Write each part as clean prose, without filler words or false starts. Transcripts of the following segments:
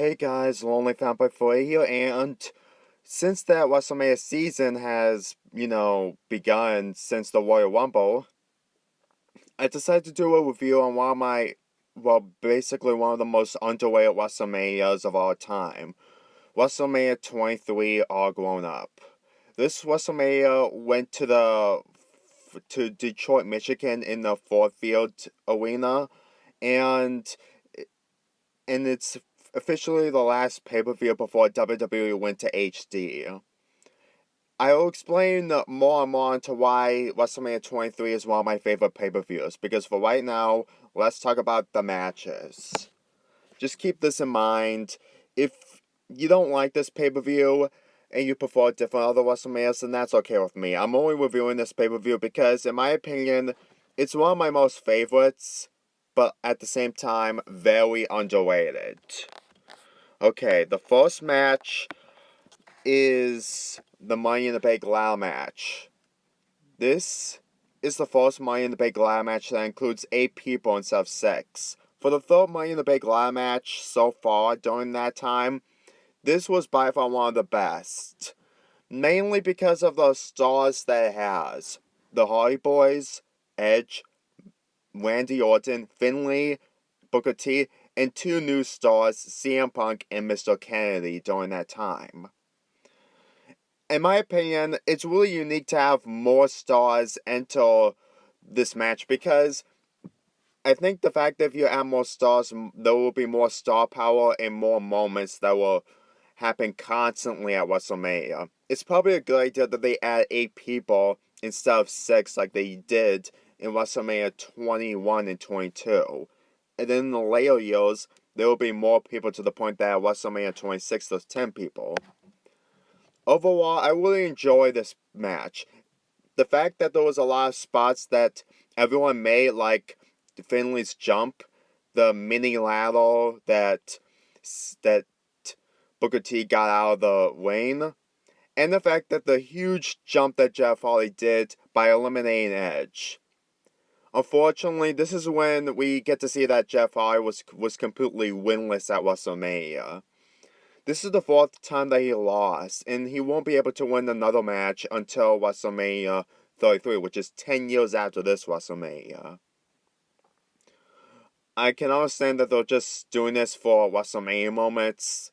Hey guys, Lonely Fanboy 4 here, and since that WrestleMania season has, begun since the Royal Rumble, I decided to do a review on basically one of the most underrated WrestleManias of all time. WrestleMania 23 All Grown Up. This WrestleMania went to Detroit, Michigan in the Ford Field Arena, and it's officially the last pay-per-view before WWE went to HD. I will explain more and more into why WrestleMania 23 is one of my favorite pay-per-views, because for right now, let's talk about the matches. Just keep this in mind. If you don't like this pay-per-view and you prefer different other WrestleManias, then that's okay with me. I'm only reviewing this pay-per-view because, in my opinion, it's one of my most favorites, but at the same time, very underrated. Okay, the first match is the Money in the Bank ladder match. This is the first Money in the Bank ladder match that includes 8 people instead of 6. For the third Money in the Bank ladder match so far during that time, this was by far one of the best. Mainly because of the stars that it has. The Hardy Boys, Edge, Randy Orton, Finlay, Booker T, and 2 new stars, CM Punk and Mr. Kennedy, during that time. In my opinion, it's really unique to have more stars enter this match because I think the fact that if you add more stars, there will be more star power and more moments that will happen constantly at WrestleMania. It's probably a good idea that they add 8 people instead of 6 like they did in WrestleMania 21 and 22. And then in the later years, there will be more people to the point that at WrestleMania 26 there's 10 people. Overall, I really enjoy this match. The fact that there was a lot of spots that everyone made, like Finley's jump, the mini ladder that Booker T got out of the lane, and the fact that the huge jump that Jeff Hardy did by eliminating Edge. Unfortunately, this is when we get to see that Jeff Hardy was completely winless at WrestleMania. This is the 4th time that he lost, and he won't be able to win another match until WrestleMania 33, which is 10 years after this WrestleMania. I can understand that they're just doing this for WrestleMania moments,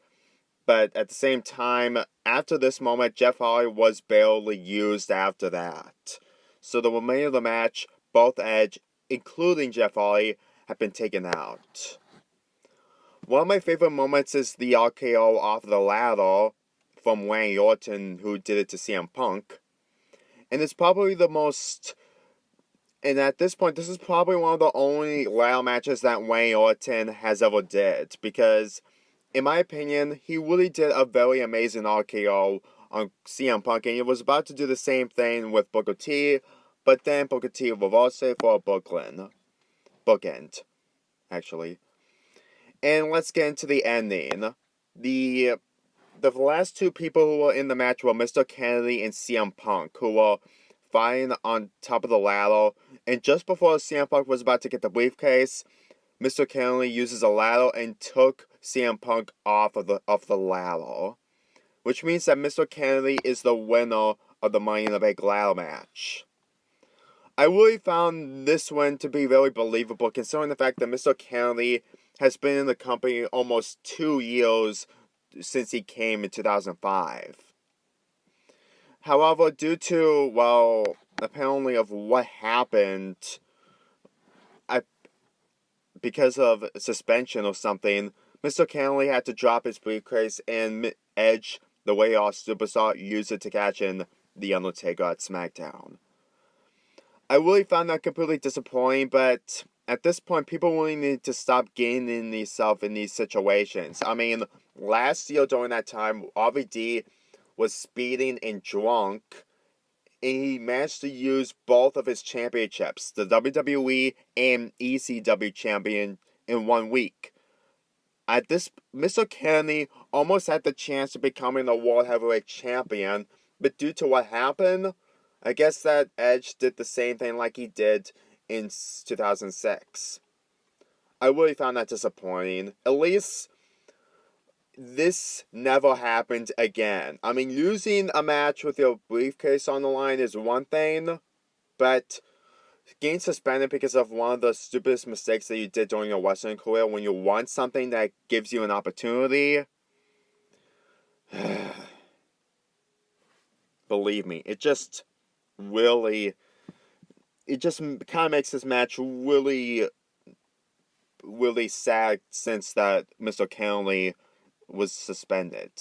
but at the same time, after this moment, Jeff Hardy was barely used after that. So the remainder of the match, both Edge, including Jeff Hardy, have been taken out. One of my favorite moments is the RKO off the ladder from Randy Orton, who did it to CM Punk. And it's probably the most... And at this point, this is probably one of the only ladder matches that Randy Orton has ever did. Because, in my opinion, he really did a very amazing RKO on CM Punk. And he was about to do the same thing with Booker T. But then Booker T reversed it for a bookend, actually. And let's get into the ending. The last 2 people who were in the match were Mr. Kennedy and CM Punk, who were fighting on top of the ladder. And just before CM Punk was about to get the briefcase, Mr. Kennedy uses a ladder and took CM Punk off of the ladder. Which means that Mr. Kennedy is the winner of the Money in the Bank ladder match. I really found this one to be very believable, considering the fact that Mr. Kennedy has been in the company almost 2 years since he came in 2005. However, due to, apparently of what happened, because of suspension or something, Mr. Kennedy had to drop his briefcase, and Edge, the Way Off Superstar, used it to catch in The Undertaker at SmackDown. I really found that completely disappointing, but at this point, people really need to stop getting in themselves in these situations. I mean, last year during that time, RVD was speeding and drunk, and he managed to use both of his championships, the WWE and ECW champion, in 1 week. At this, Mr. Kennedy almost had the chance of becoming the World Heavyweight Champion, but due to what happened, I guess that Edge did the same thing like he did in 2006. I really found that disappointing. At least this never happened again. I mean, losing a match with your briefcase on the line is one thing, but getting suspended because of one of the stupidest mistakes that you did during your wrestling career when you want something that gives you an opportunity, believe me, it just kind of makes this match really, really sad since that Mr. Kennedy was suspended.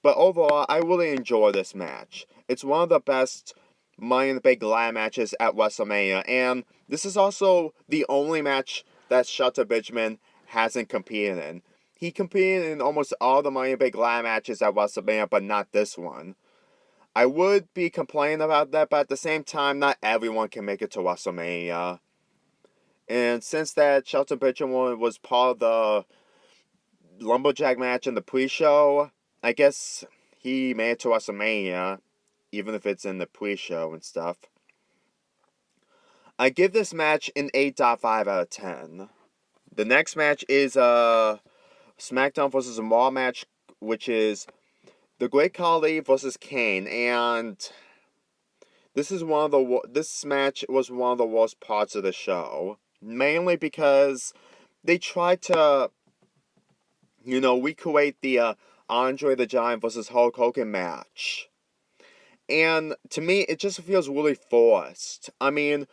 But overall, I really enjoy this match. It's one of the best Money in the Bank ladder matches at WrestleMania, and this is also the only match that Shelton Benjamin hasn't competed in. He competed in almost all the Money in the Bank ladder matches at WrestleMania, but not this one. I would be complaining about that, but at the same time, not everyone can make it to WrestleMania. And since that Shelton Benjamin was part of the Lumberjack match in the pre-show, I guess he made it to WrestleMania, even if it's in the pre-show and stuff. I give this match an 8.5 out of 10. The next match is a SmackDown vs. Raw match, which is The Great Khali vs. Kane, and this match was one of the worst parts of the show, mainly because they tried to, recreate the Andre the Giant versus Hulk Hogan match. And to me, it just feels really forced. I mean,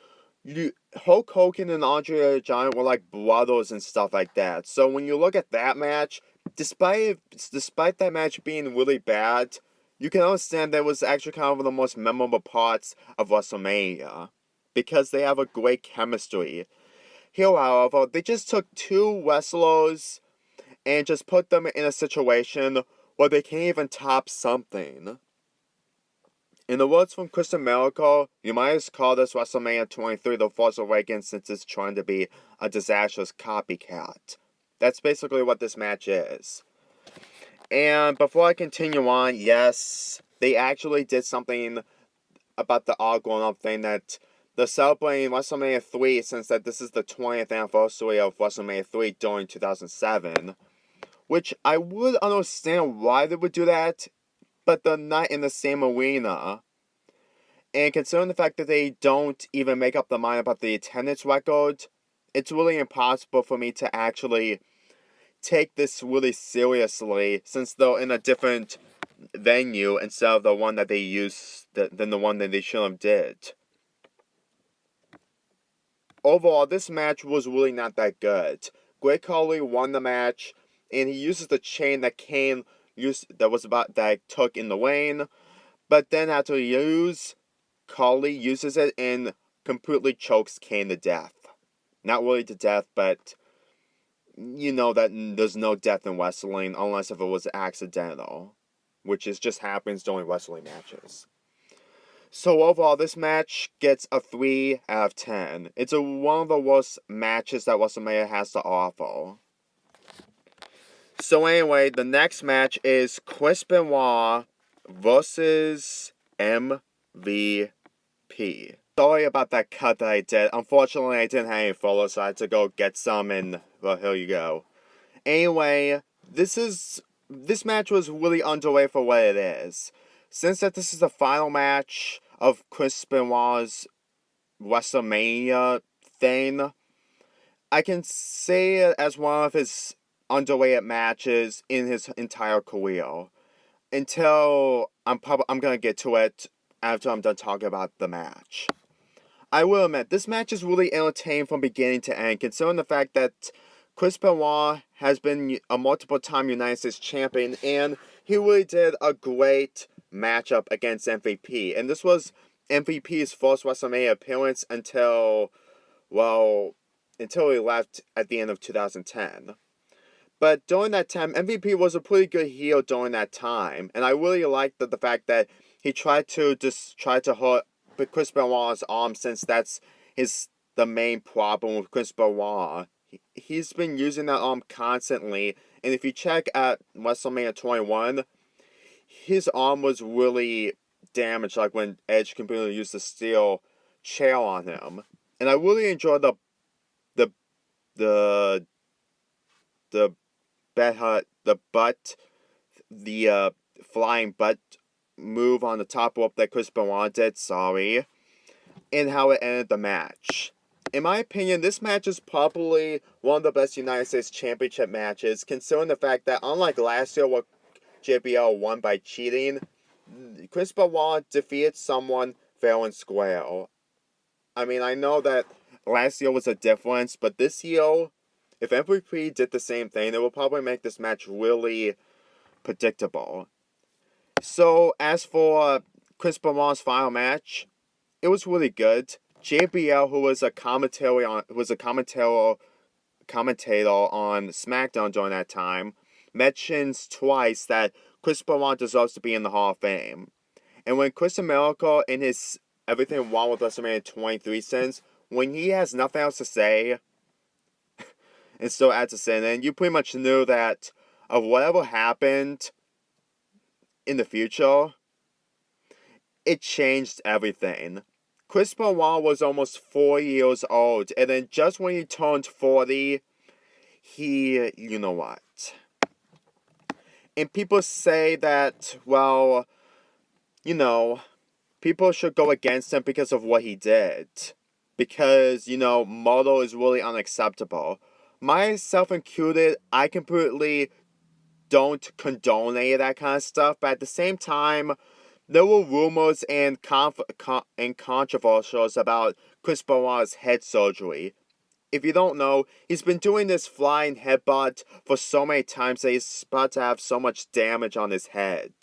Hulk Hogan and Andre the Giant were like brothers and stuff like that. So when you look at that match, despite that match being really bad, you can understand that was actually kind of one of the most memorable parts of WrestleMania, because they have a great chemistry. Here, however, they just took two wrestlers and just put them in a situation where they can't even top something. In the words from Kristen Miracle, you might as call this WrestleMania 23 The Force Awakens, since it's trying to be a disastrous copycat. That's basically what this match is. And before I continue on, yes, they actually did something about the all grown up thing, that they're celebrating WrestleMania 3, since that this is the 20th anniversary of WrestleMania 3 during 2007. Which I would understand why they would do that, but they're not in the same arena. And considering the fact that they don't even make up their mind about the attendance record, it's really impossible for me to actually take this really seriously, since they're in a different venue instead of the one that they used than the one that they should have did. Overall, this match was really not that good. Great Khali won the match, and he uses the chain that Kane that took in the lane, but then after Khali uses it and completely chokes Kane to death. Not really to death, but you know that there's no death in wrestling unless if it was accidental, which just happens during wrestling matches. So overall, this match gets a 3 out of 10. It's one of the worst matches that WrestleMania has to offer. So anyway, the next match is Chris Benoit versus MVP. Sorry about that cut that I did. Unfortunately, I didn't have any photos, so I had to go get some, and well, here you go. Anyway, this match was really underway for what it is. Since that this is the final match of Chris Benoit's WrestleMania thing, I can say it as one of his underrated matches in his entire career. Until I'm gonna get to it after I'm done talking about the match. I will admit, this match is really entertaining from beginning to end, considering the fact that Chris Benoit has been a multiple-time United States champion, and he really did a great matchup against MVP. And this was MVP's first WrestleMania appearance until he left at the end of 2010. But during that time, MVP was a pretty good heel during that time, and I really liked the fact that he tried to hurt Chris Benoit's arm, since that's the main problem with Chris Benoit. He's been using that arm constantly, and if you check at WrestleMania 21, his arm was really damaged, like when Edge completely used the steel chair on him. And I really enjoyed the butt the flying butt move on the top rope that Chris Benoit did, and how it ended the match. In my opinion, this match is probably one of the best United States Championship matches, considering the fact that unlike last year where JBL won by cheating, Chris Benoit defeated someone fair and square. I mean, I know that last year was a difference, but this year, if MVP did the same thing, it will probably make this match really predictable. So, as for Chris Benoit's final match, it was really good. JBL, who was a commentator on SmackDown during that time, mentions twice that Chris Benoit deserves to be in the Hall of Fame. And when Chris America in his Everything Wrong with WrestleMania 23 says, when he has nothing else to say and still adds a sin, and you pretty much knew that of whatever happened in the future, it changed everything. Chris Benoit was almost 4 years old, and then just when he turned 40, you know what. And people say that, well, people should go against him because of what he did. Because, murder is really unacceptable. Myself included, I completely don't condone any of that kind of stuff, but at the same time, there were rumors and controversials about Chris Benoit's head surgery. If you don't know, he's been doing this flying headbutt for so many times that he's about to have so much damage on his head.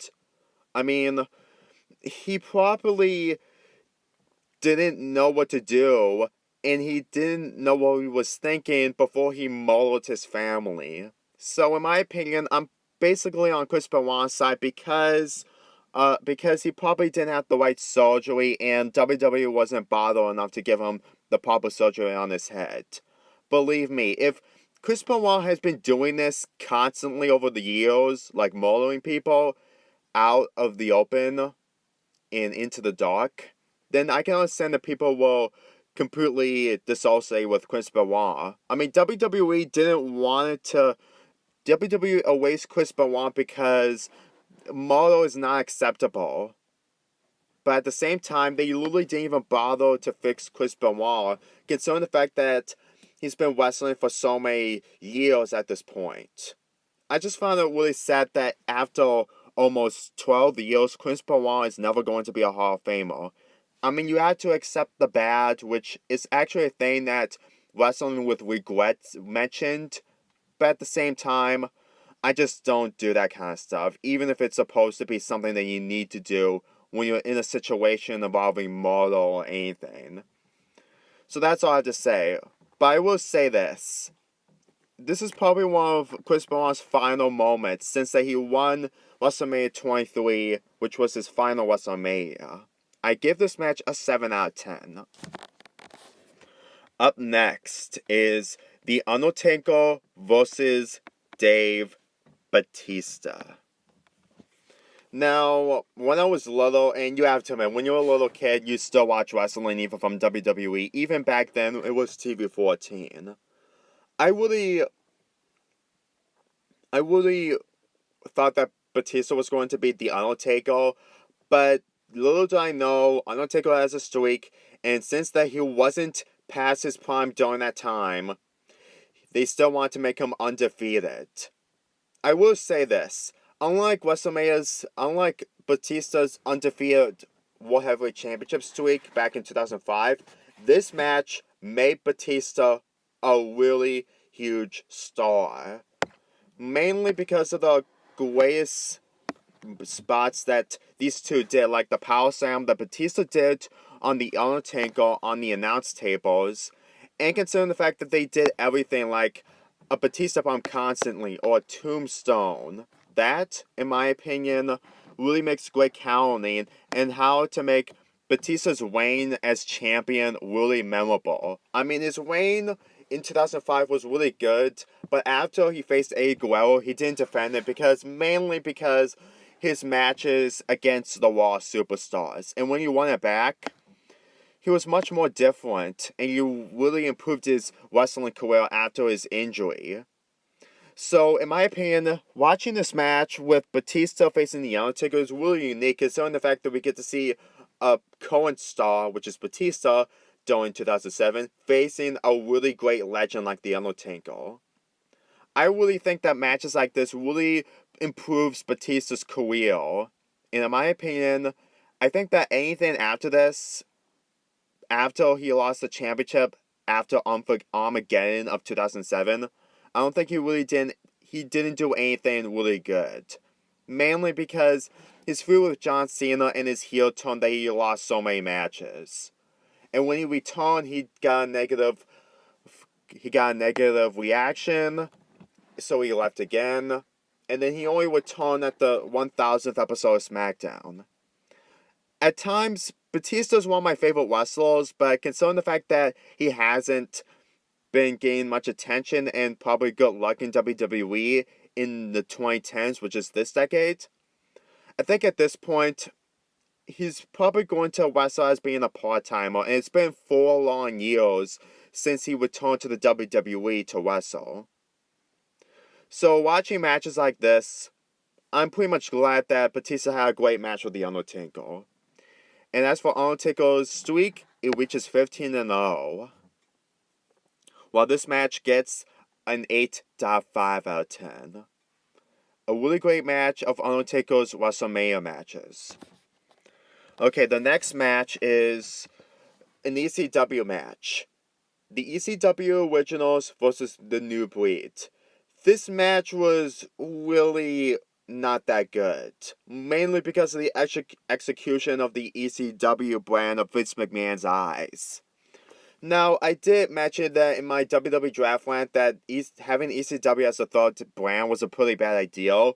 I mean, he probably didn't know what to do, and he didn't know what he was thinking before he murdered his family. So in my opinion, I'm basically on Chris Benoit's side because he probably didn't have the right surgery, and WWE wasn't bothered enough to give him the proper surgery on his head. Believe me, if Chris Benoit has been doing this constantly over the years, like murdering people out of the open and into the dark, then I can understand that people will completely dissociate with Chris Benoit. I mean, WWE erased Chris Benoit because murder is not acceptable. But at the same time, they literally didn't even bother to fix Chris Benoit, considering the fact that he's been wrestling for so many years at this point. I just found it really sad that after almost 12 years, Chris Benoit is never going to be a Hall of Famer. I mean, you had to accept the bad, which is actually a thing that Wrestling with Regrets mentioned, but at the same time, I just don't do that kind of stuff, even if it's supposed to be something that you need to do when you're in a situation involving murder or anything. So that's all I have to say. But I will say this. This is probably one of Chris Benoit's final moments since that he won WrestleMania 23, which was his final WrestleMania. I give this match a 7 out of 10. Up next is The Undertaker versus Dave Batista. Now, when I was little, and you have to admit, when you're a little kid, you still watch wrestling even from WWE. Even back then, it was TV 14. I really thought that Batista was going to be The Undertaker, but little did I know, Undertaker has a streak, and since that he wasn't past his prime during that time, they still want to make him undefeated. I will say this. Unlike Batista's undefeated World Heavyweight Championship streak back in 2005, this match made Batista a really huge star. Mainly because of the greatest spots that these two did, like the power slam that Batista did on The Undertaker on the announce tables, and considering the fact that they did everything like a Batista bomb constantly or a tombstone. That, in my opinion, really makes great counting and how to make Batista's reign as champion really memorable. I mean, his reign in 2005 was really good, but after he faced Eddie Guerrero, he didn't defend it mainly because his matches against the Raw superstars. And when he won it back, he was much more different, and he really improved his wrestling career after his injury. So, in my opinion, watching this match with Batista facing The Undertaker is really unique, considering the fact that we get to see a current star, which is Batista, during 2007, facing a really great legend like The Undertaker. I really think that matches like this really improves Batista's career. And in my opinion, I think that anything after this, after he lost the championship, after Armageddon of 2007, I don't think he didn't do anything really good. Mainly because his feud with John Cena and his heel turn that he lost so many matches. And when he returned, he got a negative reaction, so he left again. And then he only returned at the 1000th episode of SmackDown. At times, Batista is one of my favorite wrestlers, but considering the fact that he hasn't been gaining much attention and probably good luck in WWE in the 2010s, which is this decade, I think at this point, he's probably going to wrestle as being a part-timer, and it's been 4 long years since he returned to the WWE to wrestle. So watching matches like this, I'm pretty much glad that Batista had a great match with The Undertaker. And as for Undertaker's streak, it reaches 15-0. While this match gets an 8.5 out of 10. A really great match of Undertaker's WrestleMania matches. Okay, the next match is an ECW match. The ECW Originals versus the New Breed. This match was really not that good. Mainly because of the execution of the ECW brand of Vince McMahon's eyes. Now, I did mention that in my WWE draft rant that having ECW as a third brand was a pretty bad idea.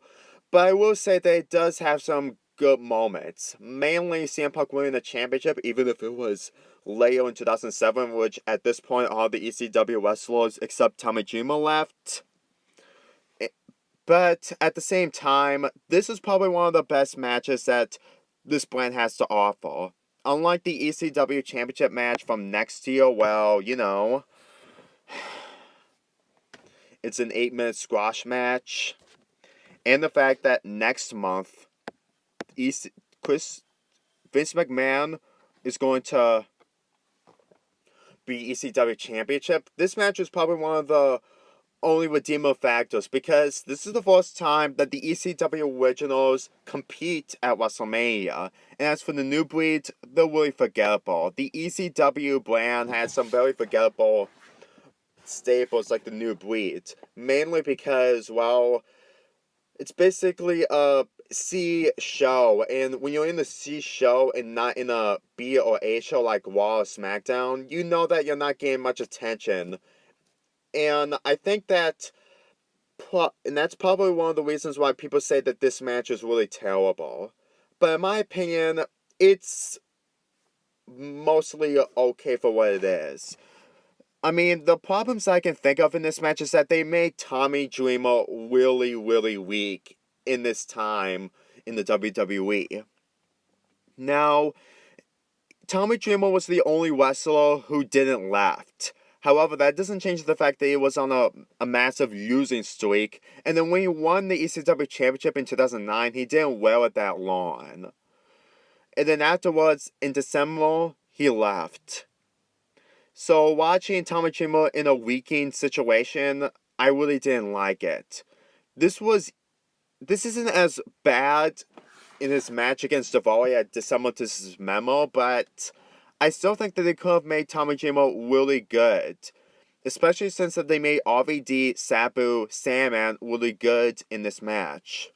But I will say that it does have some good moments. Mainly CM Punk winning the championship, even if it was later in 2007, which at this point all the ECW wrestlers except Tommy Dreamer left. But at the same time, this is probably one of the best matches that this brand has to offer. Unlike the ECW Championship match from next year, well, you know, it's an 8-minute squash match. And the fact that next month, Vince McMahon is going to be ECW Championship. This match is probably one of the only redeemable factors, because this is the first time that the ECW Originals compete at WrestleMania. And as for the New Breed, they're really forgettable. The ECW brand has some very forgettable staples like the New Breed. Mainly because, well, it's basically a C show. And when you're in the C show and not in a B or A show like Raw or SmackDown, you know that you're not getting much attention. And I think that, and that's probably one of the reasons why people say that this match is really terrible. But in my opinion, it's mostly okay for what it is. I mean, the problems I can think of in this match is that they made Tommy Dreamer really, really weak in this time in the WWE. Now, Tommy Dreamer was the only wrestler who didn't left. However, that doesn't change the fact that he was on a massive losing streak. And then when he won the ECW Championship in 2009, he didn't wear it that long. And then afterwards, in December, he left. So watching Tommy Dreamer in a weakening situation, I really didn't like it. This isn't as bad in his match against Daivari at December to his memo, but I still think that they could have made Tommy Dreamer really good. Especially since that they made RVD, Sabu, Sandman really good in this match.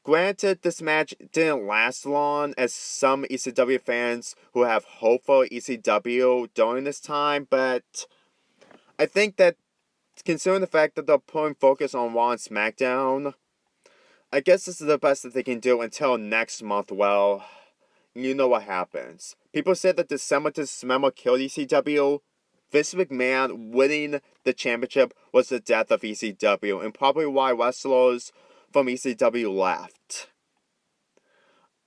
Granted, this match didn't last long, as some ECW fans who have hope for ECW during this time, but I think that considering the fact that they're putting focus on Raw and SmackDown, I guess this is the best that they can do until next month. Well, you know what happens. People said that December to December killed ECW. Vince McMahon winning the championship was the death of ECW, and probably why wrestlers from ECW left.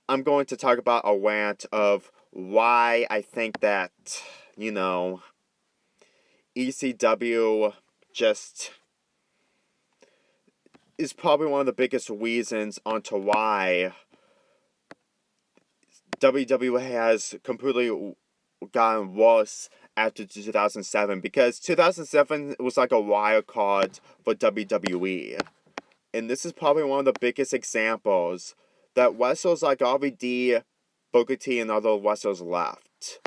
I'm going to talk about a rant of why I think that, you know, ECW just is probably one of the biggest reasons onto why WWE has completely gotten worse after 2007, because 2007 was like a wild card for WWE. And this is probably one of the biggest examples that wrestlers like RVD, Booker T, and other wrestlers left.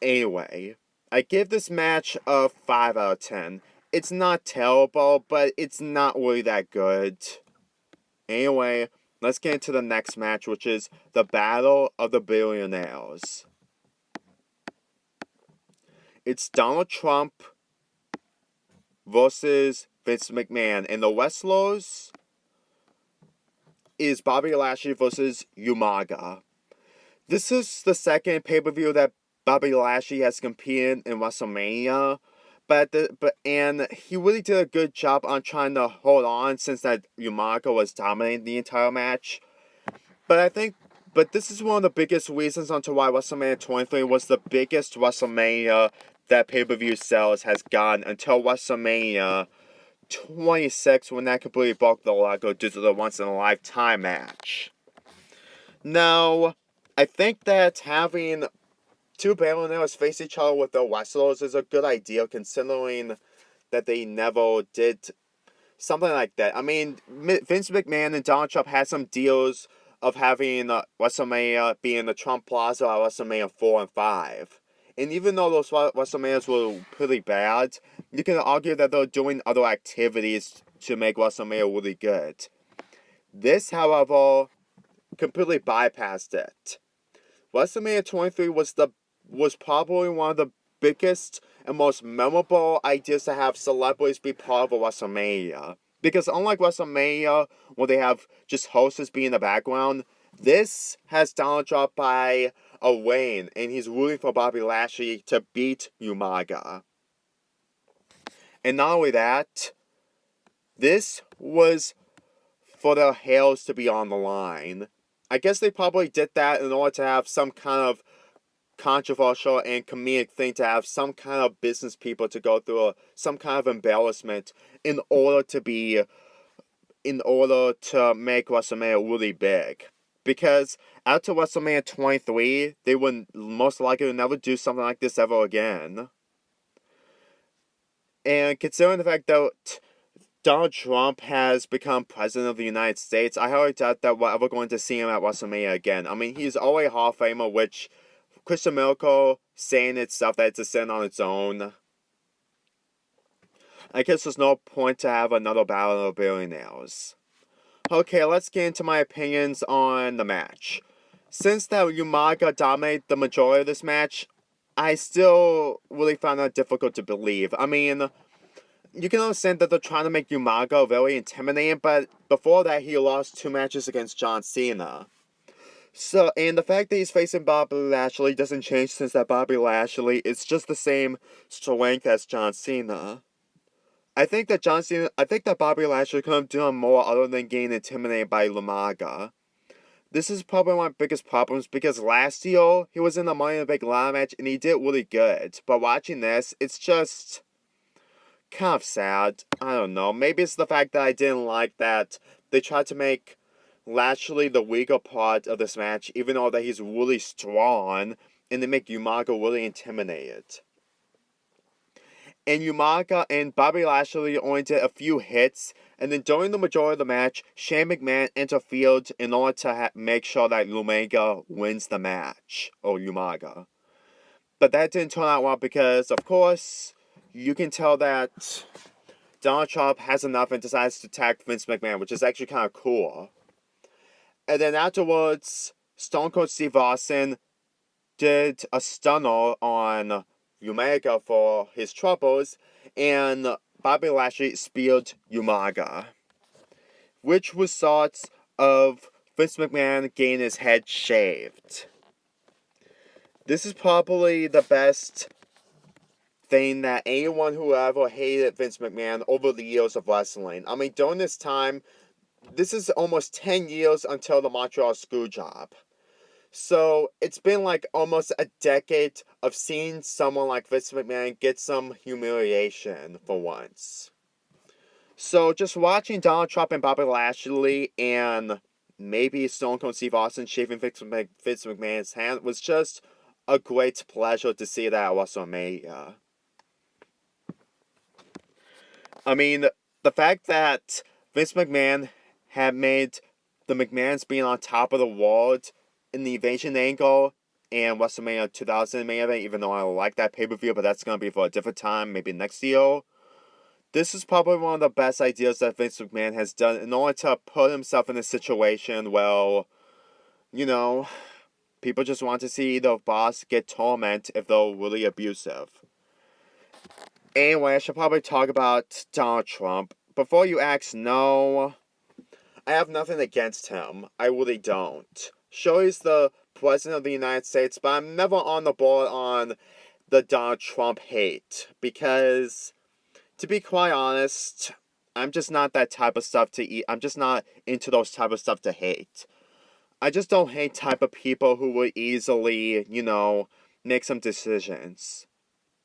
Anyway, I give this match a 5 out of 10. It's not terrible, but it's not really that good. Anyway, let's get into the next match, which is the Battle of the Billionaires. It's Donald Trump versus Vince McMahon, and the wrestlers is Bobby Lashley versus Umaga. This is the second pay-per-view that Bobby Lashley has competed in WrestleMania, but he really did a good job on trying to hold on since that Umaga was dominating the entire match. But this is one of the biggest reasons onto why WrestleMania 23 was the biggest WrestleMania that pay-per-view sales has gotten until WrestleMania 26, when that completely broke the record due to the once-in-a-lifetime match. Now, I think that having two billionaires face each other with their wrestlers is a good idea, considering that they never did something like that. I mean, Vince McMahon and Donald Trump had some deals of having WrestleMania be in the Trump Plaza at WrestleMania 4 and 5. And even though those WrestleManias were pretty bad, you can argue that they're doing other activities to make WrestleMania really good. This, however, completely bypassed it. WrestleMania 23 was probably one of the biggest and most memorable ideas to have celebrities be part of a WrestleMania. Because unlike WrestleMania, where they have just hosts be in the background, this has Donald Trump by a reign, and he's rooting for Bobby Lashley to beat Umaga. And not only that, this was for the hails to be on the line. I guess they probably did that in order to have some kind of controversial and comedic thing, to have some kind of business people to go through some kind of embarrassment in order to make WrestleMania really big. Because after WrestleMania 23, they would most likely never do something like this ever again. And considering the fact that Donald Trump has become president of the United States, I highly doubt that we're ever going to see him at WrestleMania again. I mean, he's already a Hall of Famer, which Christian Miracle saying itself that it's a sin on its own. I guess there's no point to have another Battle of the Billionaires. Okay, let's get into my opinions on the match. Since that Umaga dominated the majority of this match, I still really found that difficult to believe. I mean, you can understand that they're trying to make Umaga very intimidating, but before that, he lost 2 matches against John Cena. So, and the fact that he's facing Bobby Lashley doesn't change, since that Bobby Lashley is just the same strength as John Cena. I think that Bobby Lashley could have done more other than getting intimidated by Umaga. This is probably one of my biggest problems, because last year, he was in the Money in the Bank ladder match and he did really good. But watching this, it's just kind of sad. I don't know. Maybe it's the fact that I didn't like that they tried to make Lashley the weaker part of this match, even though that he's really strong, and they make Umaga really intimidated. And Umaga and Bobby Lashley only did a few hits, and then during the majority of the match, Shane McMahon interfered in order to make sure that Umaga wins the match, or Umaga. But that didn't turn out well, because, of course, you can tell that Donald Trump has enough and decides to attack Vince McMahon, which is actually kind of cool. And then afterwards, Stone Cold Steve Austin did a stunner on Umaga for his troubles, and Bobby Lashley speared Umaga, which results of Vince McMahon getting his head shaved. This is probably the best thing that anyone who ever hated Vince McMahon over the years of wrestling. I mean, during this time, this is almost 10 years until the Montreal Screwjob. So, it's been like almost a decade of seeing someone like Vince McMahon get some humiliation for once. So just watching Donald Trump and Bobby Lashley and maybe Stone Cold Steve Austin shaving Vince McMahon's hand was just a great pleasure to see that at WrestleMania. I mean, the fact that Vince McMahon had made the McMahons being on top of the world in the Invasion angle and WrestleMania 2000 main event, even though I like that pay-per-view, but that's going to be for a different time, maybe next year. This is probably one of the best ideas that Vince McMahon has done in order to put himself in a situation where, you know, people just want to see the boss get tormented if they're really abusive. Anyway, I should probably talk about Donald Trump. Before you ask, no, I have nothing against him. I really don't. Sure, he's the President of the United States, but I'm never on the board on the Donald Trump hate. Because, to be quite honest, I'm just not that type of stuff to eat. I'm just not into those type of stuff to hate. I just don't hate type of people who would easily, make some decisions.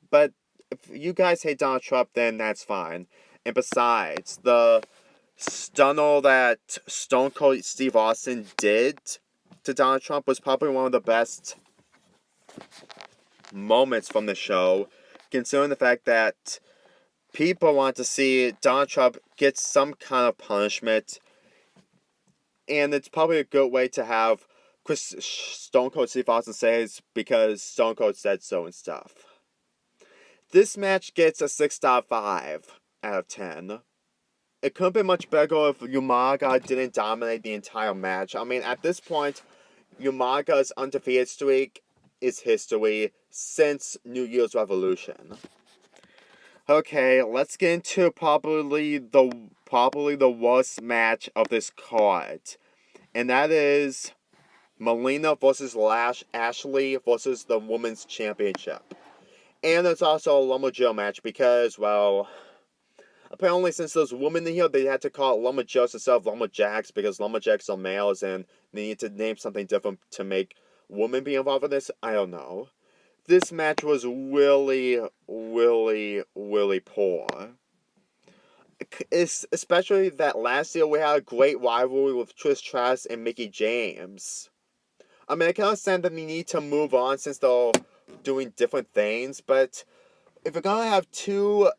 But if you guys hate Donald Trump, then that's fine. And besides, the stunner that Stone Cold Steve Austin did to Donald Trump was probably one of the best moments from the show, considering the fact that people want to see Donald Trump get some kind of punishment, and it's probably a good way to have Stone Cold Steve Austin say it's because Stone Cold said so and stuff. This match gets a 6.5 out of 10. It could have been much better if Umaga didn't dominate the entire match. I mean, at this point, Umaga's undefeated streak is history since New Year's Revolution. Okay, let's get into probably the worst match of this card. And that is Melina versus Ashley versus the Women's Championship. And it's also a Lumberjill match because, well, apparently since there's women in here, they had to call it Lumberjills instead of Lumberjacks because Lumberjacks are males and they need to name something different to make women be involved in this. I don't know. This match was really, really, really poor. Especially that last year we had a great rivalry with Trish Stratus and Mickie James. I mean, I can understand that they need to move on since they're doing different things, but if you're gonna have two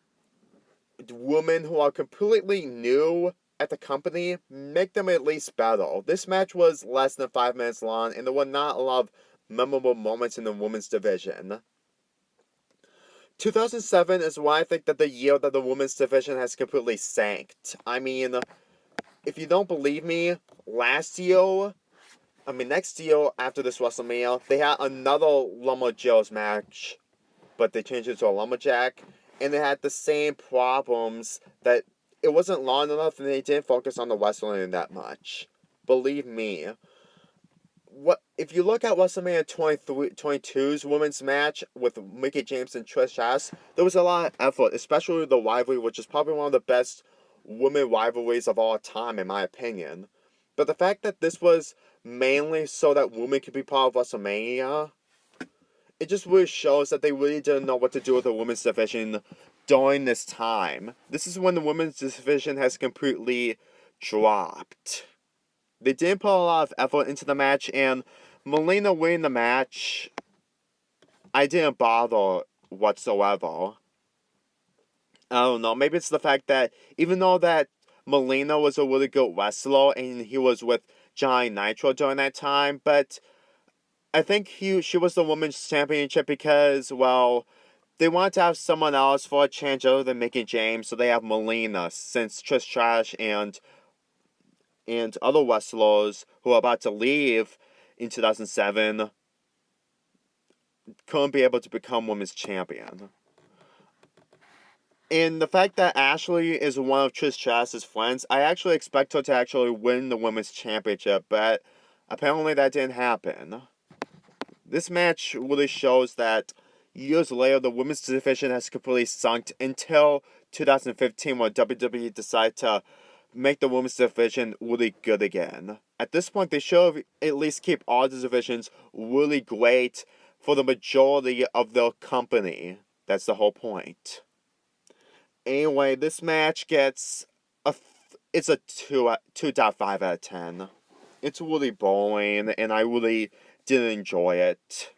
women who are completely new at the company, make them at least better. This match was less than 5 minutes long, and there were not a lot of memorable moments in the women's division. 2007 is why I think that the year that the women's division has completely sank. I mean, if you don't believe me, next year after this WrestleMania, they had another Lumberjills match, but they changed it to a Lumberjack, and they had the same problems that it wasn't long enough and they didn't focus on the wrestling that much. Believe me. If you look at WrestleMania 22's women's match with Mickie James and Trish Stratus, there was a lot of effort, especially the rivalry, which is probably one of the best women rivalries of all time, in my opinion. But the fact that this was mainly so that women could be part of WrestleMania, it just really shows that they really didn't know what to do with the women's division during this time. This is when the women's division has completely dropped. They didn't put a lot of effort into the match, and Melina winning the match, I didn't bother whatsoever. I don't know, maybe it's the fact that even though that Melina was a really good wrestler and he was with Johnny Nitro during that time, but I think she was the women's championship because, well, they wanted to have someone else for a change other than Mickie James, so they have Melina, since Trish Stratus and other wrestlers who are about to leave in 2007 couldn't be able to become women's champion. And the fact that Ashley is one of Trish Stratus' friends, I actually expect her to actually win the women's championship, but apparently that didn't happen. This match really shows that years later, the women's division has completely sunk until 2015 when WWE decided to make the women's division really good again. At this point, they should at least keep all the divisions really great for the majority of their company. That's the whole point. Anyway, this match gets it's a 2.5 out of 10. It's really boring, and I really didn't enjoy it.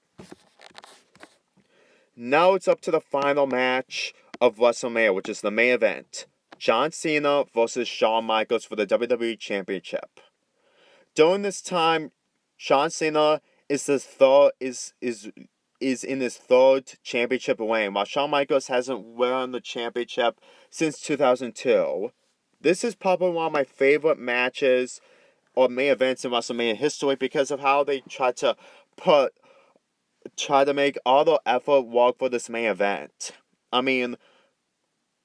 Now it's up to the final match of WrestleMania, which is the main event. John Cena versus Shawn Michaels for the WWE Championship. During this time, John Cena is in his third championship reign, while Shawn Michaels hasn't won the championship since 2002. This is probably one of my favorite matches or main events in WrestleMania history because of how they try to make all the effort work for this main event. I mean,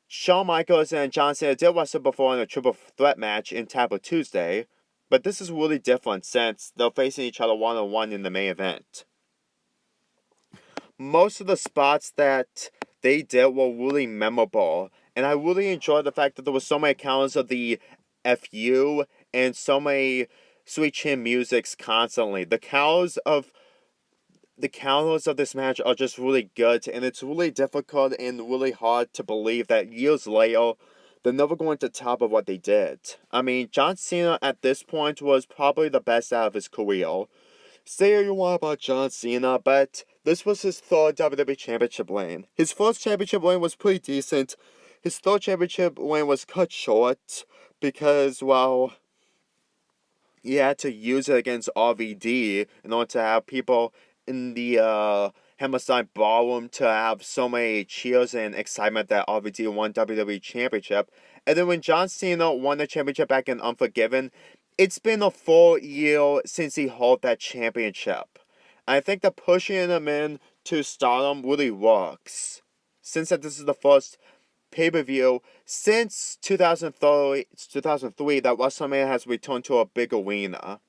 Shawn Michaels and John Cena did wrestle before in a triple threat match in Taboo Tuesday, but this is really different since they're facing each other one-on-one in the main event. Most of the spots that they did were really memorable, and I really enjoyed the fact that there was so many counters of the FU and so many Sweet Chin musics constantly. The counters of this match are just really good, and it's really difficult and really hard to believe that years later, they're never going to top of what they did. I mean, John Cena at this point was probably the best out of his career. Say what you want about John Cena, but this was his third WWE Championship reign. His first championship reign was pretty decent. His third championship reign was cut short because, well, he had to use it against RVD in order to have people in the Hammerstein Ballroom to have so many cheers and excitement that RVD won WWE Championship. And then when John Cena won the championship back in Unforgiven, it's been a full year since he held that championship. I think that pushing him in to stardom really works. Since that this is the first pay-per-view since 2003 that WrestleMania has returned to a big arena.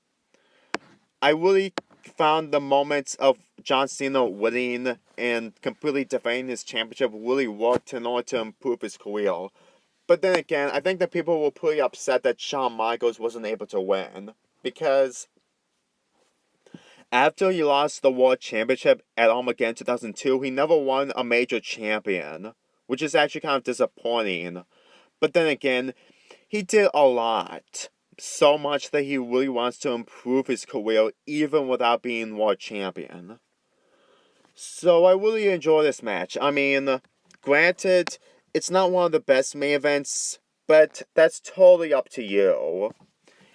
I really found the moments of John Cena winning and completely defending his championship really worked in order to improve his career. But then again, I think that people were pretty upset that Shawn Michaels wasn't able to win. Because after he lost the World Championship at Armageddon 2002, he never won a major champion, which is actually kind of disappointing. But then again, he did a lot. So much that he really wants to improve his career even without being World Champion. So I really enjoy this match. I mean, granted, it's not one of the best main events, but that's totally up to you.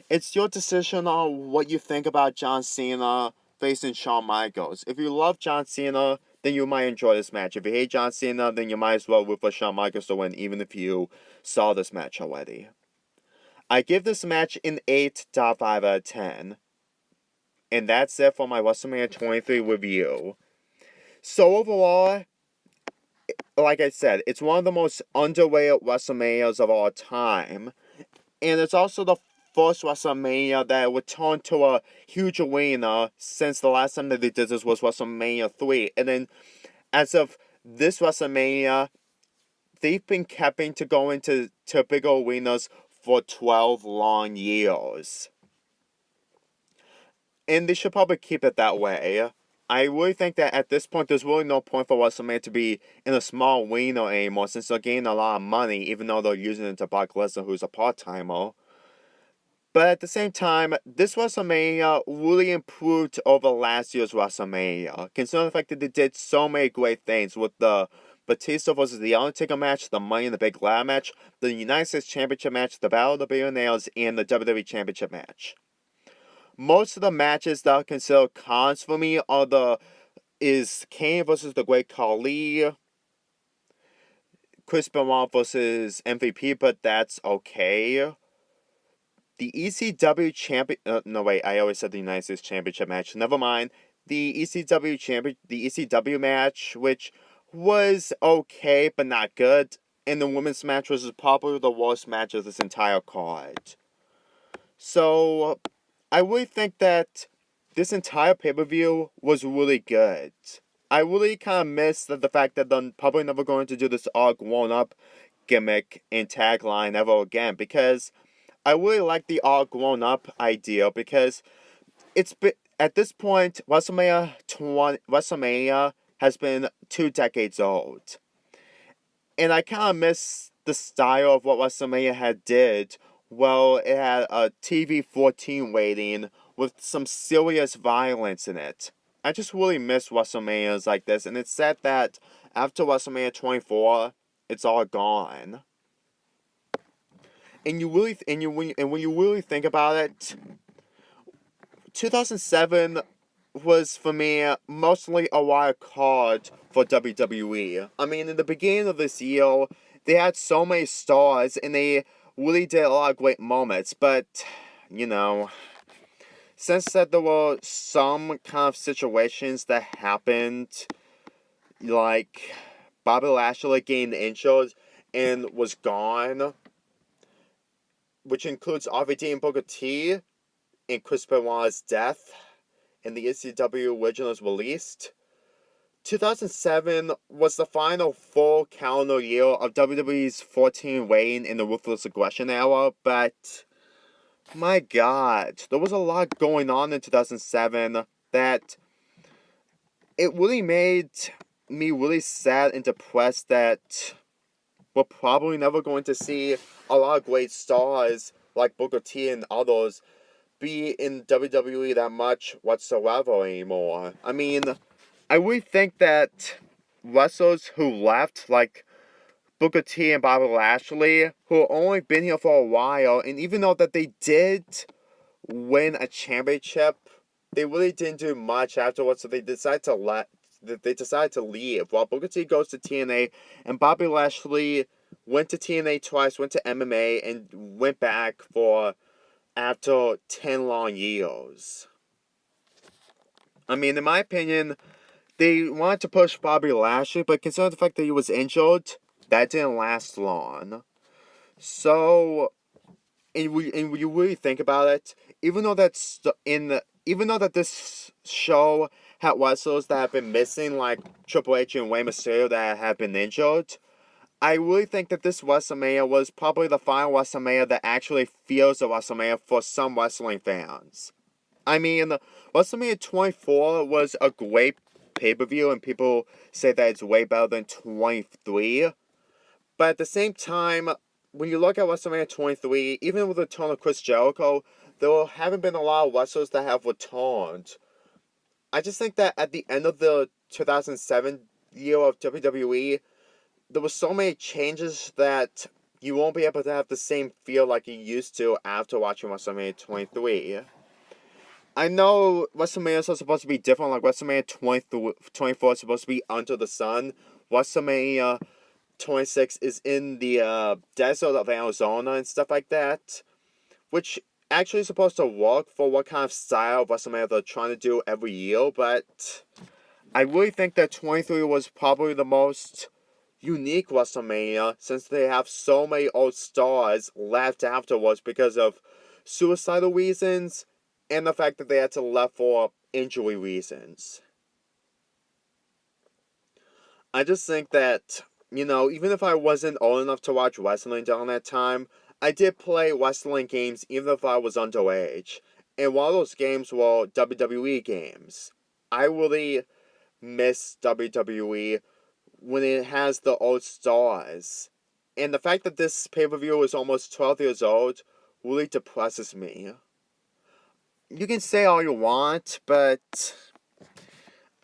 It's your decision on what you think about John Cena facing Shawn Michaels. If you love John Cena, then you might enjoy this match. If you hate John Cena, then you might as well root for Shawn Michaels to win, even if you saw this match already. I give this match an 8.5 out of 10. And that's it for my WrestleMania 23 review. So overall, like I said, it's one of the most underrated WrestleManias of all time. And it's also the first WrestleMania that returned to a huge arena since the last time that they did this was WrestleMania 3. And then as of this WrestleMania, they've been keeping to go into bigger arenas for 12 long years. And they should probably keep it that way. I really think that at this point, there's really no point for WrestleMania to be in a small arena anymore since they're gaining a lot of money, even though they're using it to Brock Lesnar, who's a part-timer. But at the same time, this WrestleMania really improved over last year's WrestleMania, considering the fact that they did so many great things with the Batista versus The Undertaker match, the Money in the Big Ladder match, the United States Championship match, the Battle of the Billionaires, and the WWE Championship match. Most of the matches that are considered cons for me is Kane versus the Great Khali, Chris Benoit versus MVP, but that's okay. The ECW champion. No wait, I always said the United States Championship match. Never mind. The ECW match, which was okay but not good, and the women's match was probably the worst match of this entire card. So I really think that this entire pay-per-view was really good. I really kind of missed the fact that they're probably never going to do this all grown-up gimmick and tagline ever again, because I really like the all grown-up idea, because it's been, at this point, WrestleMania has been 2 decades old. And I kind of miss the style of what WrestleMania had did, well, it had a TV-14 rating with some serious violence in it. I just really miss WrestleManias like this, and it's sad that after WrestleMania 24, it's all gone. And when you really think about it, 2007 was for me mostly a wild card for WWE. I mean, in the beginning of this year, they had so many stars and they really did a lot of great moments, but you know, since that there were some kind of situations that happened, like Bobby Lashley getting injured and was gone, which includes RVD and Booker T, and Chris Benoit's death, and the ECW originals released. 2007 was the final full calendar year of WWE's 14 reign in the Ruthless Aggression era, but my god, there was a lot going on in 2007 that it really made me really sad and depressed that we're probably never going to see a lot of great stars like Booker T and others be in WWE that much whatsoever anymore. I mean, I really think that wrestlers who left, like Booker T and Bobby Lashley, who have only been here for a while, and even though that they did win a championship, they really didn't do much afterwards, so they decided to leave. While Booker T goes to TNA, and Bobby Lashley went to TNA twice, went to MMA, and went back for after 10 long years. I mean, in my opinion, they wanted to push Bobby Lashley, but considering the fact that he was injured, that didn't last long. So, and when you really think about it, even though that this show had wrestlers that have been missing, like Triple H and Rey Mysterio that have been injured, I really think that this WrestleMania was probably the final WrestleMania that actually feels a WrestleMania for some wrestling fans. I mean, WrestleMania 24 was a great pay-per-view, and people say that it's way better than 23. But at the same time, when you look at WrestleMania 23, even with the return of Chris Jericho, there haven't been a lot of wrestlers that have returned. I just think that at the end of the 2007 year of WWE, there were so many changes that you won't be able to have the same feel like you used to after watching WrestleMania 23. I know WrestleMania is supposed to be different, like WrestleMania 24 is supposed to be under the sun. WrestleMania 26 is in the desert of Arizona and stuff like that, which actually is supposed to work for what kind of style of WrestleMania they're trying to do every year, but I really think that 23 was probably the most unique WrestleMania since they have so many old stars left afterwards because of suicidal reasons and the fact that they had to left for injury reasons. I just think that, even if I wasn't old enough to watch wrestling during that time, I did play wrestling games even if I was underage. And one of those games were WWE games. I really miss WWE when it has the old stars. And the fact that this pay-per-view is almost 12 years old really depresses me. You can say all you want, but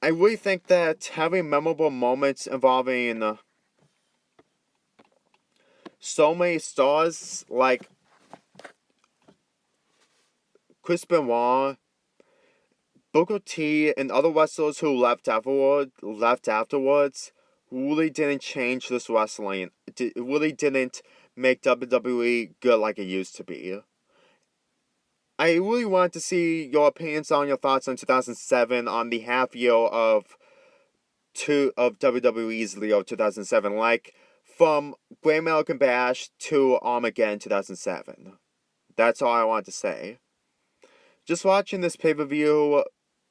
I really think that having memorable moments involving so many stars like Chris Benoit, Booker T, and other wrestlers who left afterwards really didn't change this wrestling. It really didn't make WWE good like it used to be. I really wanted to see your opinions on your thoughts on 2007 on the half year of WWE's Leo 2007, like from Great American Bash to Armageddon 2007. That's all I want to say. Just watching this pay-per-view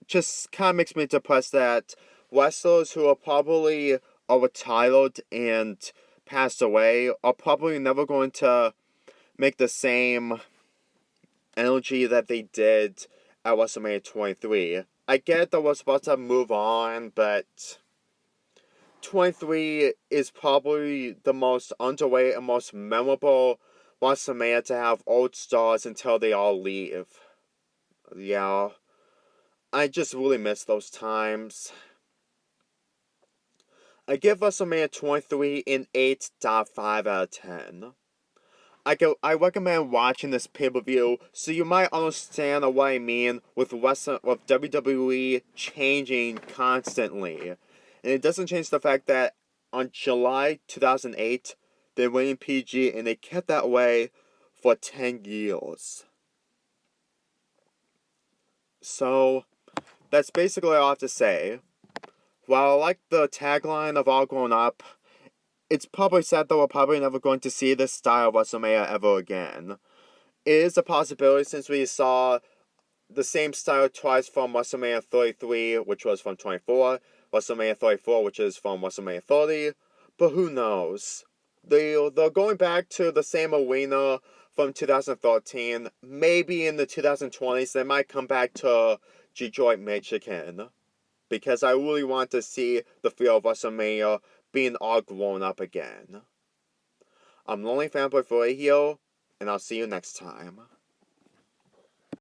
just kind of makes me depressed that wrestlers who are probably retired and passed away are probably never going to make the same energy that they did at WrestleMania 23. I get that we're supposed to move on, but 23 is probably the most underrated and most memorable WrestleMania to have old stars until they all leave. Yeah, I just really miss those times. I give WrestleMania 23 an 8.5 out of 10. I recommend watching this pay-per-view so you might understand what I mean with WWE changing constantly. And it doesn't change the fact that on July 2008, they went in PG and they kept that way for 10 years. So, that's basically all I have to say. While I like the tagline of All Grown Up, it's probably sad that we're probably never going to see this style of WrestleMania ever again. It is a possibility since we saw the same style twice from WrestleMania 33, which was from 24, WrestleMania 34, which is from WrestleMania 30, but who knows? They're going back to the same arena from 2013. Maybe in the 2020s, they might come back to Detroit, Michigan. Because I really want to see the feel of WrestleMania being all grown up again. I'm Lonely Fanboy for here, and I'll see you next time.